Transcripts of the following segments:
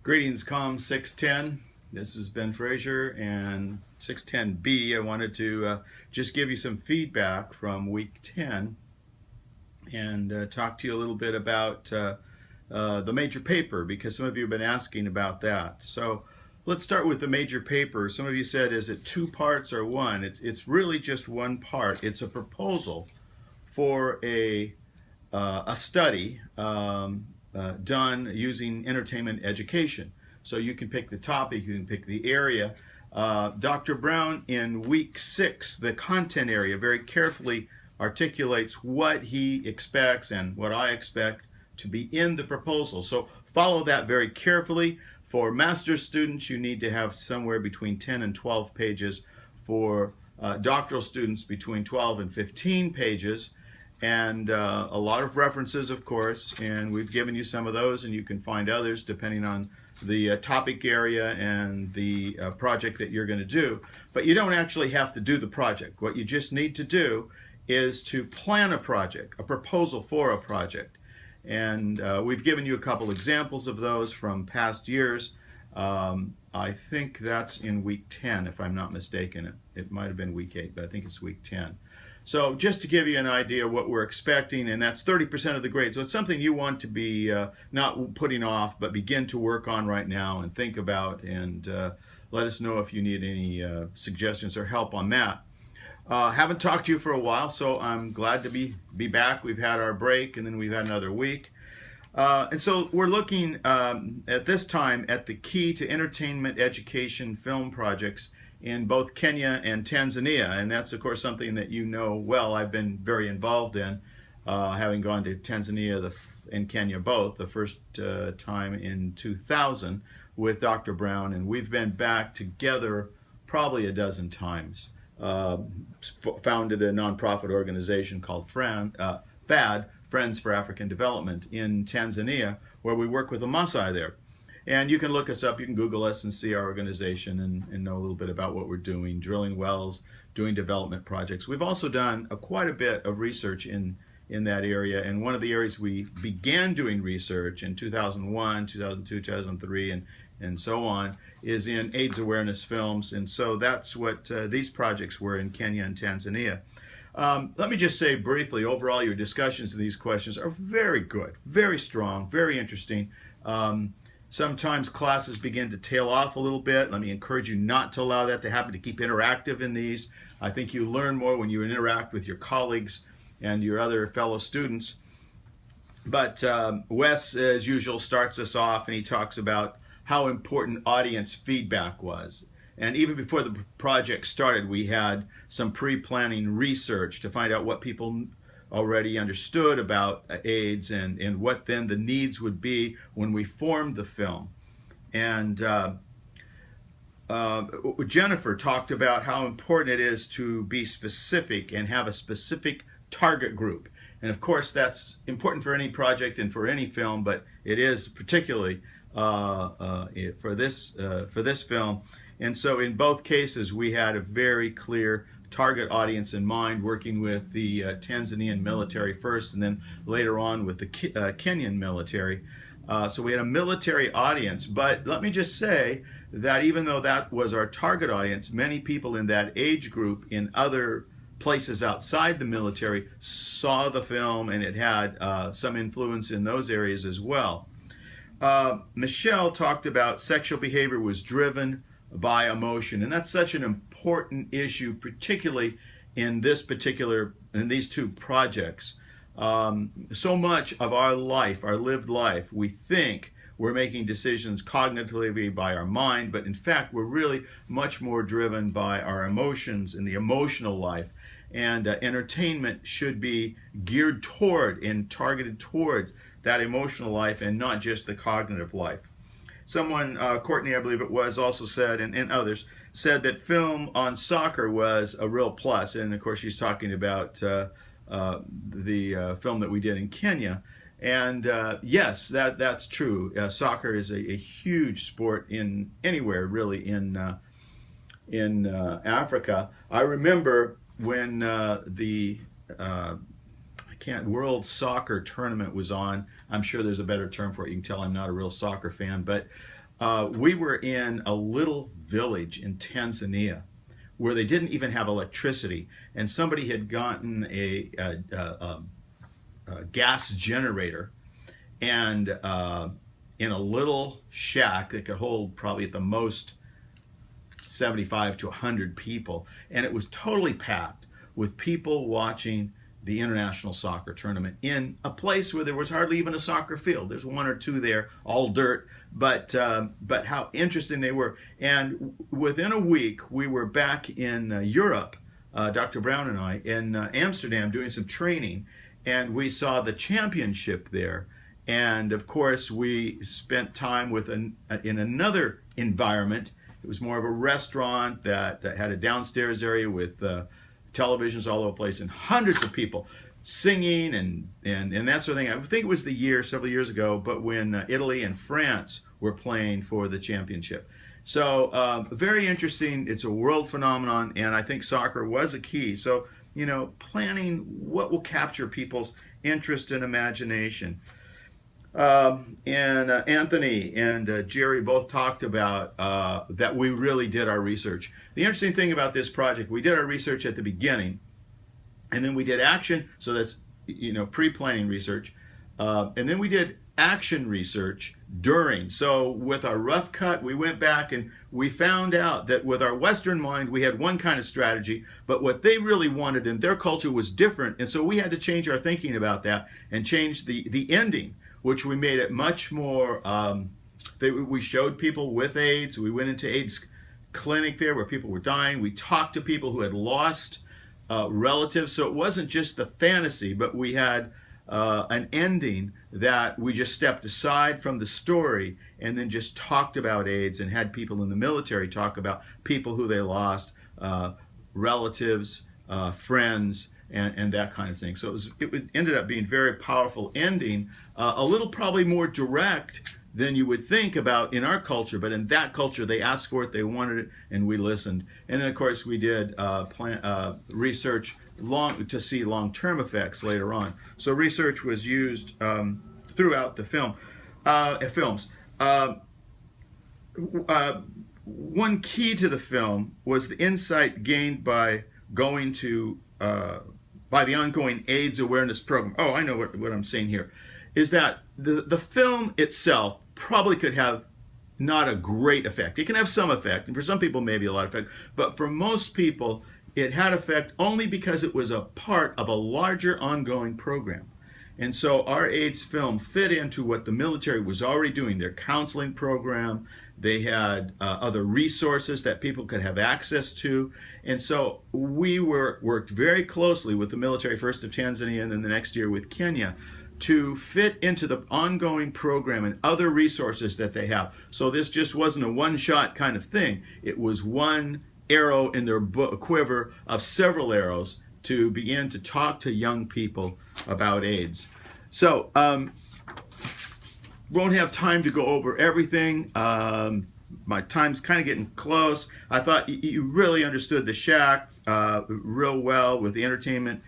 Greetings, COM 610. This is Ben Frazier and 610B. I wanted to just give you some feedback from week 10 and talk to you a little bit about the major paper, because some of you have been asking about that. So let's start with the major paper. Some of you said, is it two parts or one? It's really just one part. It's a proposal for a study done using entertainment education. So you can pick the topic, you can pick the area. Dr. Brown in week 6, the content area, very carefully articulates what he expects and what I expect to be in the proposal. So follow that very carefully. For master's students, you need to have somewhere between 10 and 12 pages. For doctoral students, between 12 and 15 pages. And a lot of references, of course, and we've given you some of those, and you can find others depending on the topic area and the project that you're going to do. But you don't actually have to do the project. What you just need to do is to plan a project, a proposal for a project. And we've given you a couple examples of those from past years. I think that's in week 10, if I'm not mistaken. It might have been week 8, but I think it's week 10. So just to give you an idea of what we're expecting, and that's 30% of the grade. So it's something you want to be not putting off, but begin to work on right now and think about, and let us know if you need any suggestions or help on that. Haven't talked to you for a while, so I'm glad to be back. We've had our break, and then we've had another week. And so we're looking at this time at the key to entertainment education film projects in both Kenya and Tanzania, and that's of course something that you know well. I've been very involved in, having gone to Tanzania and Kenya both, the first time in 2000 with Dr. Brown, and we've been back together probably a dozen times. Founded a nonprofit organization called FAD, Friends for African Development, in Tanzania, where we work with the Maasai there. And you can look us up, you can Google us and see our organization and know a little bit about what we're doing, drilling wells, doing development projects. We've also done quite a bit of research in that area, and one of the areas we began doing research in 2001, 2002, 2003, and so on, is in AIDS awareness films, and so that's what these projects were in Kenya and Tanzania. Let me just say briefly, overall your discussions of these questions are very good, very strong, very interesting. Sometimes classes begin to tail off a little bit. Let me encourage you not to allow that to happen, to keep interactive in these. I think you learn more when you interact with your colleagues and your other fellow students. But Wes, as usual, starts us off and he talks about how important audience feedback was. And even before the project started, we had some pre-planning research to find out what people already understood about AIDS and what then the needs would be when we formed the film. And Jennifer talked about how important it is to be specific and have a specific target group. And of course that's important for any project and for any film, but it is particularly for this film. And so in both cases we had a very clear target audience in mind, working with the Tanzanian military first and then later on with the Kenyan military. So we had a military audience, but let me just say that even though that was our target audience, many people in that age group in other places outside the military saw the film, and it had some influence in those areas as well. Michelle talked about sexual behavior was driven by emotion, and that's such an important issue, particularly in these two projects. So much of our life, our lived life, we think we're making decisions cognitively by our mind, but in fact we're really much more driven by our emotions and the emotional life. And entertainment should be geared toward and targeted toward that emotional life and not just the cognitive life. Someone, Courtney, I believe it was, also said, and others, said that film on soccer was a real plus. And of course, she's talking about the film that we did in Kenya. And yes, that's true. Soccer is a huge sport in anywhere, really, in Africa. I remember when the World Soccer Tournament was on. I'm sure there's a better term for it. You can tell I'm not a real soccer fan, but we were in a little village in Tanzania where they didn't even have electricity, and somebody had gotten a gas generator, and in a little shack that could hold probably at the most 75 to 100 people, and it was totally packed with people watching the international soccer tournament in a place where there was hardly even a soccer field. There's one or two there, all dirt, but how interesting they were. And within a week, we were back in Europe, Dr. Brown and I, in Amsterdam doing some training, and we saw the championship there. And of course, we spent time in another environment. It was more of a restaurant that had a downstairs area with televisions all over the place and hundreds of people singing and that sort of thing. I think it was the year, several years ago, but when Italy and France were playing for the championship. So very interesting. It's a world phenomenon, and I think soccer was a key. So, planning what will capture people's interest and imagination. And Anthony and Jerry both talked about that we really did our research. The interesting thing about this project, we did our research at the beginning, and then we did action, so that's pre-planning research, and then we did action research during. So with our rough cut, we went back and we found out that with our Western mind, we had one kind of strategy, but what they really wanted in their culture was different, and so we had to change our thinking about that and change the ending, which we made it much more, we showed people with AIDS. We went into AIDS clinic there where people were dying. We talked to people who had lost relatives. So it wasn't just the fantasy, but we had an ending that we just stepped aside from the story and then just talked about AIDS and had people in the military talk about people who they lost, relatives, friends, and that kind of thing. So it ended up being very powerful ending, a little probably more direct than you would think about in our culture, but in that culture they asked for it, they wanted it, and we listened. And then of course we did research to see long-term effects later on. So research was used throughout the films. One key to the film was the insight gained by going to by the ongoing AIDS awareness program. Oh, I know what I'm saying here, is that the film itself probably could have not a great effect. It can have some effect, and for some people maybe a lot of effect, but for most people it had effect only because it was a part of a larger ongoing program. And so our AIDS film fit into what the military was already doing, their counseling program. They had other resources that people could have access to. And so we worked very closely with the military, first of Tanzania and then the next year with Kenya, to fit into the ongoing program and other resources that they have. So this just wasn't a one-shot kind of thing. It was one arrow in their quiver of several arrows to begin to talk to young people about AIDS. So won't have time to go over everything. My time's kind of getting close. I thought you really understood the shack real well with the entertainment.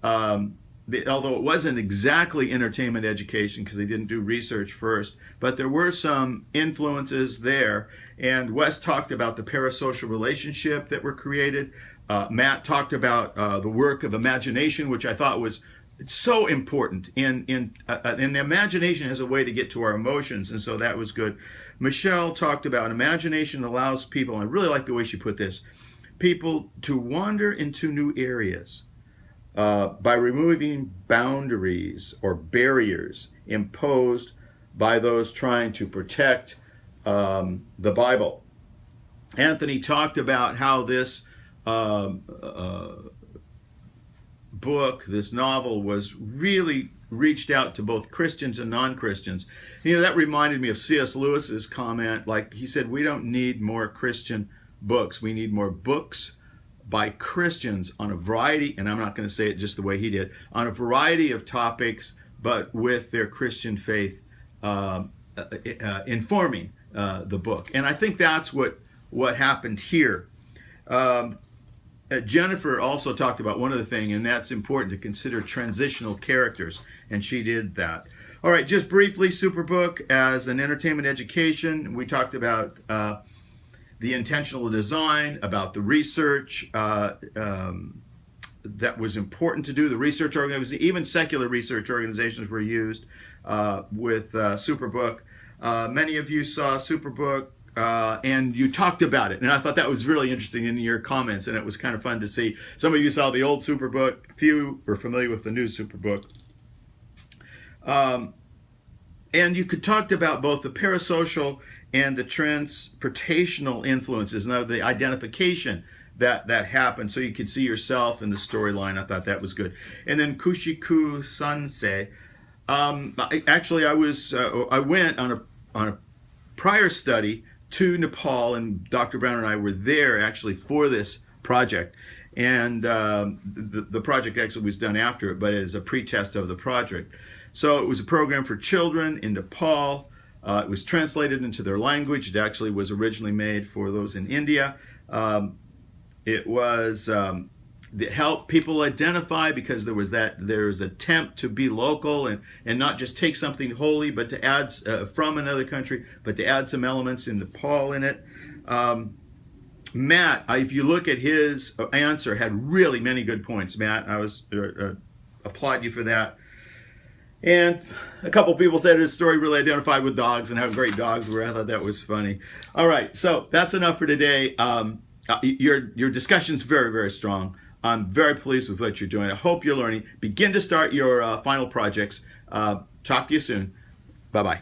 Although it wasn't exactly entertainment education because they didn't do research first, but there were some influences there. And Wes talked about the parasocial relationship that were created. Matt talked about the work of imagination, which I thought was so important. And the imagination has a way to get to our emotions, and so that was good. Michelle talked about imagination allows people, and I really like the way she put this, people to wander into new areas. By removing boundaries or barriers imposed by those trying to protect the Bible. Anthony talked about how this book, this novel, was really reached out to both Christians and non-Christians. That reminded me of C.S. Lewis's comment. Like he said, we don't need more Christian books. We need more books by Christians on a variety, and I'm not going to say it just the way he did, on a variety of topics, but with their Christian faith informing the book. And I think that's what happened here. Jennifer also talked about one other thing, and that's important to consider transitional characters, and she did that. All right, just briefly, Superbook as an entertainment education. We talked about the intentional design, about the research that was important to do. The research organizations, even secular research organizations were used with Superbook. Many of you saw Superbook and you talked about it, and I thought that was really interesting in your comments, and it was kind of fun to see. Some of you saw the old Superbook, few were familiar with the new Superbook. And you could talk about both the parasocial and the transportational influences, and the identification that happened, so you could see yourself in the storyline. I thought that was good. And then Kushiku Sansei. Actually, I went on a prior study to Nepal, and Dr. Brown and I were there actually for this project. And the project actually was done after it, but as a pretest of the project. So it was a program for children in Nepal. It was translated into their language. It actually was originally made for those in India. It was it helped people identify, because there was attempt to be local and not just take something holy, but to add from another country, but to add some elements in Nepal in it. Matt, if you look at his answer, had really many good points. Matt, I was applaud you for that. And a couple people said his story really identified with dogs and how great dogs were. I thought that was funny. All right, so that's enough for today. Your discussion's very, very strong. I'm very pleased with what you're doing. I hope you're learning. Begin to start your final projects. Talk to you soon. Bye-bye.